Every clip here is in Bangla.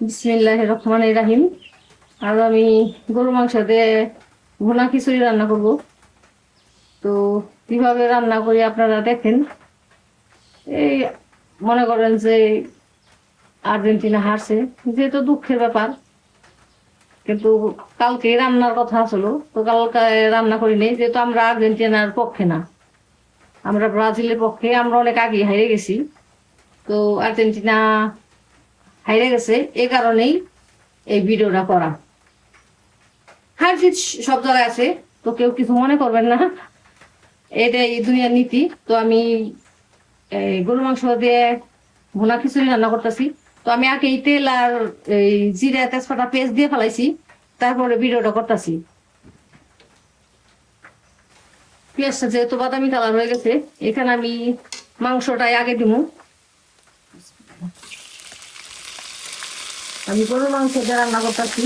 বিসমিল্লাহির রহমানির রাহিম। আজ আমি গরু মাংস দিয়ে ভুনা খিচুড়ি রান্না করব। তো কিভাবে রান্না করি আপনারা দেখেন। এই মনে করেন যে আর্জেন্টিনা হারছে, যেহেতু দুঃখের ব্যাপার, কিন্তু কালকে রান্নার কথা ছিল, তো কালকে রান্না করিনি, যেহেতু আমরা আর্জেন্টিনার পক্ষে না, আমরা ব্রাজিলের পক্ষে। আমরা অনেক আগে হারিয়ে গেছি, তো আর্জেন্টিনা হারিয়ে গেছে, এই কারণেই এই ভিডিওটা করা। হার জিত সব জায়গায় আছে, তো কেউ কিছু মনে করবেন না, এটাই দুনিয়ার নীতি। তো আমি গরু মাংস দিয়ে ভুনা খিচুড়ি রান্না করতেছি। তো আমি আগে এই তেল আর এই জিরা তেজপাতা পেস্ট দিয়ে ফেলাইছি, তারপরে ভিডিওটা করতেছি। পেঁয়াজটা যেহেতু বাদামি কালার হয়ে গেছে, এখানে আমি মাংসটাই আগে দিব। আমি গরুর মাংস দিয়ে রান্না করতেছি।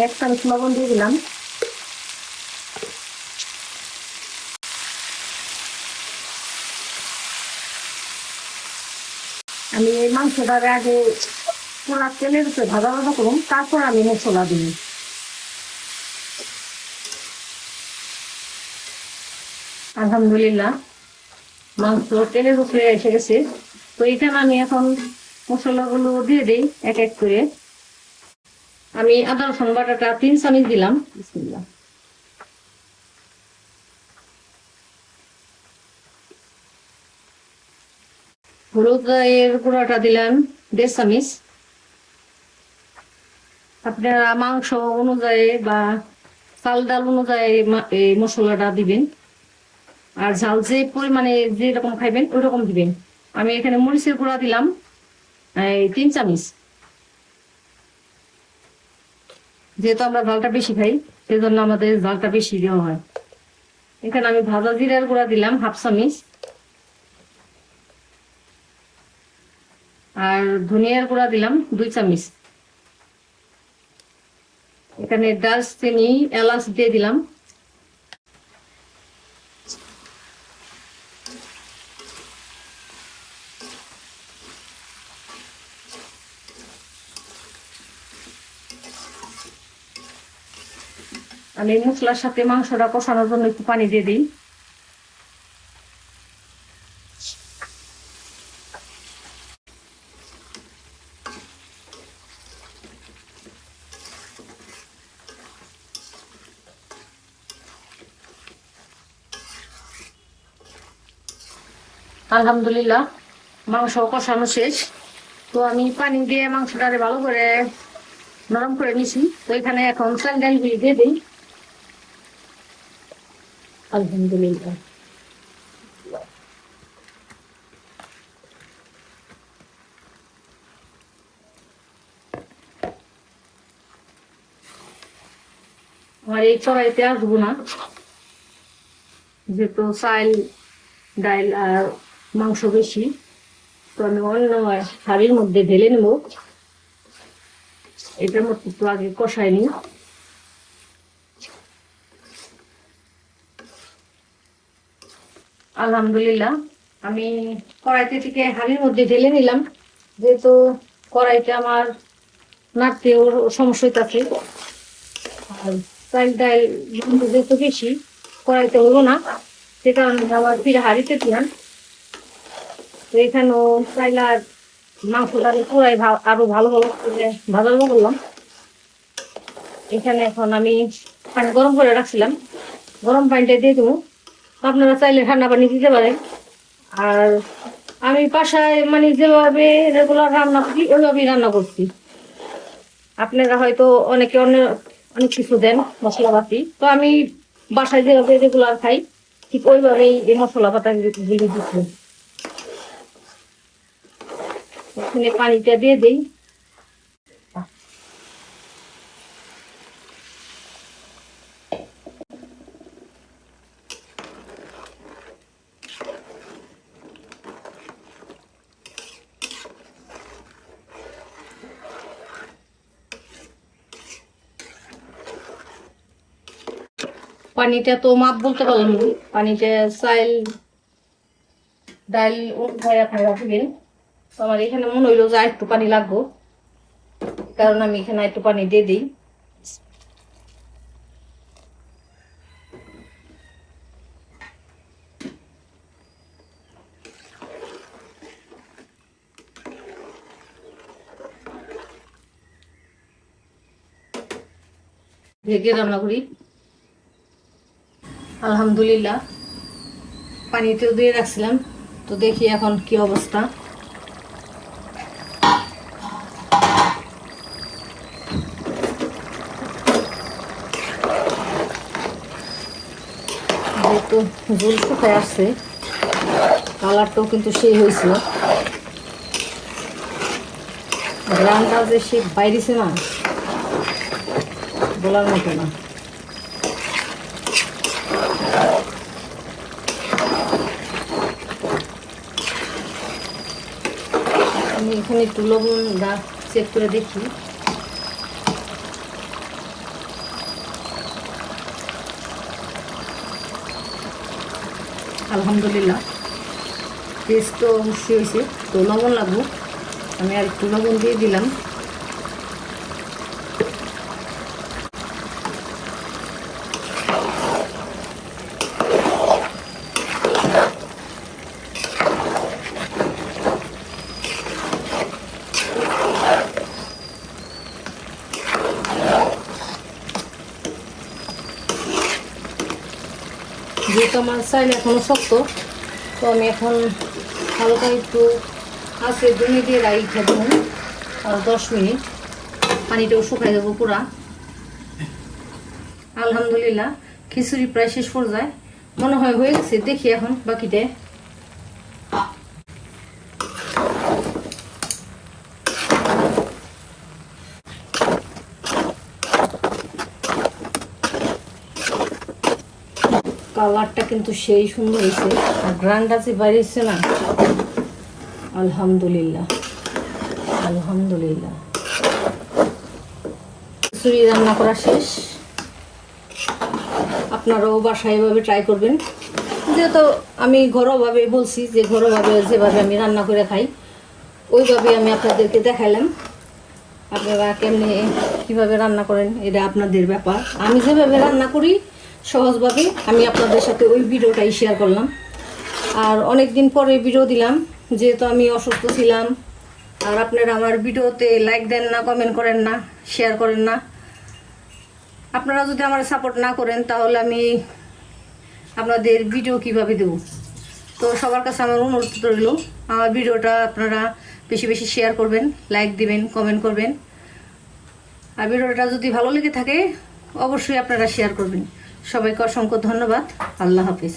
এক চামচ লবণ দিয়ে দিলাম। আমি এই মাংসটাকে আগে পোড়া তেলের উপরে ভাজা ভাজা করুন, তারপর আমি মশলা দিই। আলহামদুলিল্লাহ, মাংস তেলের উপরে এসে গেছে। তো এখানে আমি এখন মশলাগুলো দিয়ে দিই এক এক করে। আমি আদা রসুন বাটাটা 3 চামচ দিলাম। বিসমিল্লাহ। হলুদের গুঁড়াটা দিলাম 1.5 চামচ। আপনারা মাংস অনুযায়ী বা চাল ডাল অনুযায়ী এই মশলাটা দিবেন, আর ঝাল যে পরিমাণে যেরকম খাইবেন ওই রকম দিবেন। আমি এখানে মরিচের গুঁড়া দিলাম 3 চামচ। যেহেতু আমরা ঝালটা বেশি খাই, সেজন্য আমাদের ঝালটা বেশি দেওয়া হয়। এখানে আমি ভাজা জিরার গুঁড়া দিলাম 1/2 চামচ, আর ধনিয়ার গুঁড়া দিলাম 2 চামচ। এখানে দারচিনি এলাচ দিয়ে দিলাম। আমি মশলার সাথে মাংসটা কষানোর জন্য একটু পানি দিয়ে দিই। আলহামদুলিল্লাহ, মাংস কষানো শেষ। তো আমি পানি দিয়ে মাংসটারে ভালো করে নরম করে নিছি। তো এখানে এখন চাল ডালগুলি দিয়ে দিই। আলহামদুলিল্লাহ। আমার এই কড়াইতে আসবো না, যেহেতু চাল ডাল আর মাংস বেশি। তো আমি অন্য হাঁড়ির মধ্যে ঢেলে নেব। এটার মধ্যে একটু আগে কষাই নি। আলহামদুলিল্লাহ, আমি কড়াইতে থেকে হাঁড়ির মধ্যে ঢেলে নিলাম, যেহেতু কড়াইতে আমার নাড়তেও সমস্যা হইতাছে। আর চাল ডাল যেহেতু বেশি, কড়াইতে হলো না, সে কারণে আবার ফিরে হাঁড়িতে দিলাম। তো এখানেও চাইল আর মাংসটা পুরাই আরো ভালো ভালো করে ভাজা ভাজা করলাম। এখানে এখন আমি পানি গরম করে রাখছিলাম, গরম পানিটা দিয়ে দেবো। আপনারা চাইলে ঠান্ডা পানি দিতে পারেন। আর আমি বাসায় মানে যেভাবে রেগুলার রান্না করি ওইভাবেই রান্না করছি। আপনারা হয়তো অনেকে অনেক কিছু দেন মশলাপাতি, তো আমি বাসায় যেভাবে রেগুলার খাই ঠিক ওইভাবেই এই মশলা পাতা গুলি দিচ্ছি। এখানে পানিটা দিয়ে দিই। পানিটা তো মাপ বলতে পারলাম না, পানিটা চাইল ডাল উঠাইয়া থাকা দিবেন। তো আমার এখানে মনে হইলো যে একটু পানি লাগবো, কারণ আমি এখানে একটু পানি দিয়ে দিই। ঢেকে রান্না করি। আলহামদুলিল্লাহ, পানিতেও দিয়ে রাখছিলাম, তো দেখি এখন কি অবস্থা। যেহেতু ঝোল শুকায় আসছে, কালারটাও কিন্তু সেই হয়েছিল, গ্রামটা যে সে বাইরেছে না, বলার মতো না। আমি এখানে একটু লবণ চেক করে দেখি। আলহামদুলিল্লাহ, টেস্ট তো অবশ্যই হয়েছে। তো লবণ লাগবো, আমি আর একটু লবণ দিয়ে দিলাম। যেহেতু আমার চাইলে এখনো শক্ত, তো আমি এখন হালকা একটু আছে দমে দিয়ে রাখি দেবো আর 10 মিনিট, পানিটাও শুকাই দেবো পুরা। আলহামদুলিল্লাহ, খিচুড়ি প্রায় শেষ পর্যায়ে মনে হয় হয়ে গেছে। দেখি এখন বাকিতে। কালারটা কিন্তু সেই সুন্দর হয়েছে, আর গ্রানটা যে বাইরেছে না, আলহামদুলিল্লাহ আলহামদুলিল্লাহ। খিচুড়ি রান্না করা শেষ। আপনারাও বাসায় এভাবে ট্রাই করবেন। যেহেতু আমি ঘরোয়াভাবে বলছি, যে ঘরোয়াভাবে যেভাবে আমি রান্না করে খাই, ওইভাবে আমি আপনাদেরকে দেখাইলাম। আপনারা কেমনি কীভাবে রান্না করেন এটা আপনাদের ব্যাপার। আমি যেভাবে রান্না করি সহজভাবে, আমি আপনাদের সাথে ওই ভিডিওটাই শেয়ার করলাম। আর অনেক দিন পরে ভিডিও দিলাম, যেহেতু আমি অসুস্থ ছিলাম। আর আপনারা আমার ভিডিওতে লাইক দেন না, কমেন্ট করেন না, শেয়ার করেন না। আপনারা যদি আমার সাপোর্ট না করেন, তাহলে আমি আপনাদের ভিডিও কিভাবে দেব? তো সবার কাছে আমার অনুরোধ রইল, আমার ভিডিওটা আপনারা বেশি বেশি শেয়ার করবেন, লাইক দিবেন, কমেন্ট করবেন। আর ভিডিওটা যদি ভালো লেগে থাকে, অবশ্যই আপনারা শেয়ার করবেন। সবাইকে অসংখ্য ধন্যবাদ। আল্লাহ হাফিজ।